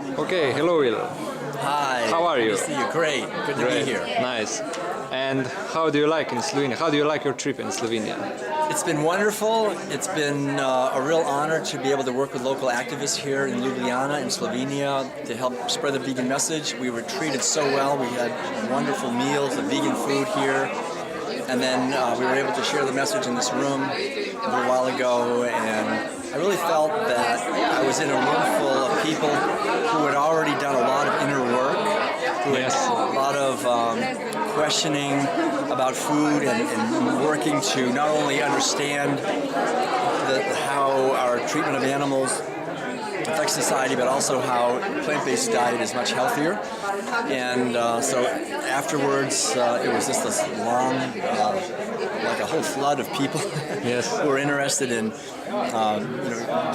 Okay, hello Will. Hi. How are you? Good to see you. Great. Good to be here. Nice. And how do you like in Slovenia? How do you like your trip in Slovenia? It's been wonderful. It's been a real honor to be able to work with local activists here in Ljubljana in Slovenia to help spread the vegan message. We were treated so well. We had wonderful meals, the vegan food here. And then we were able to share the message in this room a little while ago, and I really felt that I was in a room full of people who had already done a lot of inner work, who had a lot of questioning about food and working to not only understand how our treatment of animals affects society, but also how plant-based diet is much healthier. And so afterwards, it was just this long, like a whole flood of people who were interested in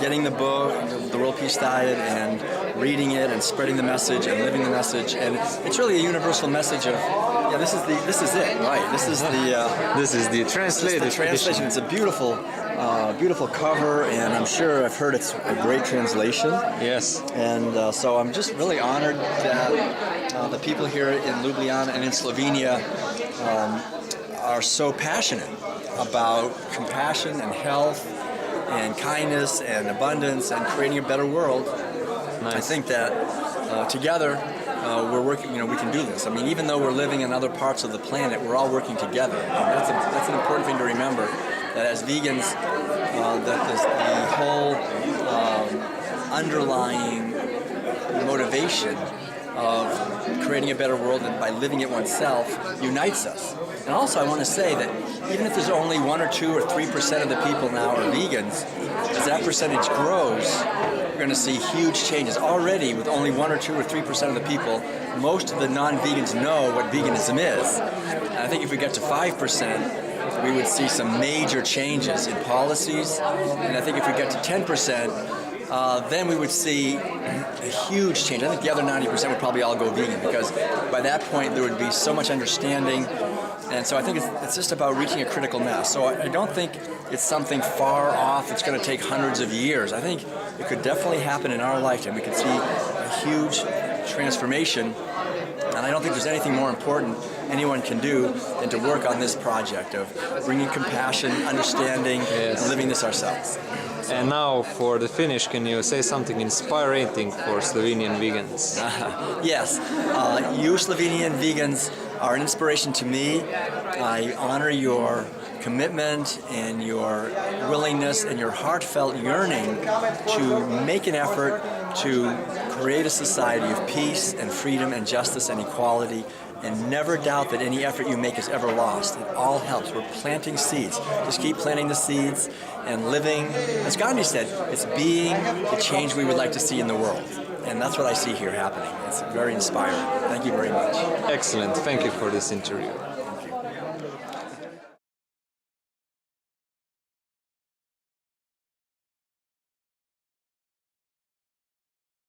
getting the book, The World Peace Diet, and reading it and spreading the message and living the message. And it's really a universal message of, this is it, right? This is the translated translation. It's a beautiful cover, and I'm sure I've heard it's a great translation. Yes. And so I'm just really honored that the people here in Ljubljana and in Slovenia are so passionate about compassion and health and kindness and abundance and creating a better world. Nice. I think that together we're working. We can do this. I mean, even though we're living in other parts of the planet, we're all working together. And that's an important thing to remember. That as vegans, the whole underlying motivation of creating a better world and by living it oneself unites us. And also I want to say that even if there's only 1 or 2 or 3% of the people now are vegans, as that percentage grows, we're going to see huge changes. Already with only 1 or 2 or 3% of the people, most of the non-vegans know what veganism is. And I think if we get to 5%, we would see some major changes in policies. And I think if we get to 10%, then we would see a huge change. I think the other 90% would probably all go vegan, because by that point there would be so much understanding. And so I think it's just about reaching a critical mass. So I don't think it's something far off. It's going to take hundreds of years. I think it could definitely happen in our lifetime. We could see a huge transformation. And I don't think there's anything more important anyone can do than to work on this project of bringing compassion, understanding, and living this ourselves. And now for the finish, can you say something inspiring for Slovenian vegans? Yes, you Slovenian vegans are an inspiration to me. I honor your commitment and your willingness and your heartfelt yearning to make an effort to create a society of peace and freedom and justice and equality, and never doubt that any effort you make is ever lost. It all helps. We're planting seeds. Just keep planting the seeds and living, as Gandhi said, it's being the change we would like to see in the world. And that's what I see here happening. It's very inspiring. Thank you very much. Excellent. Thank you for this interview.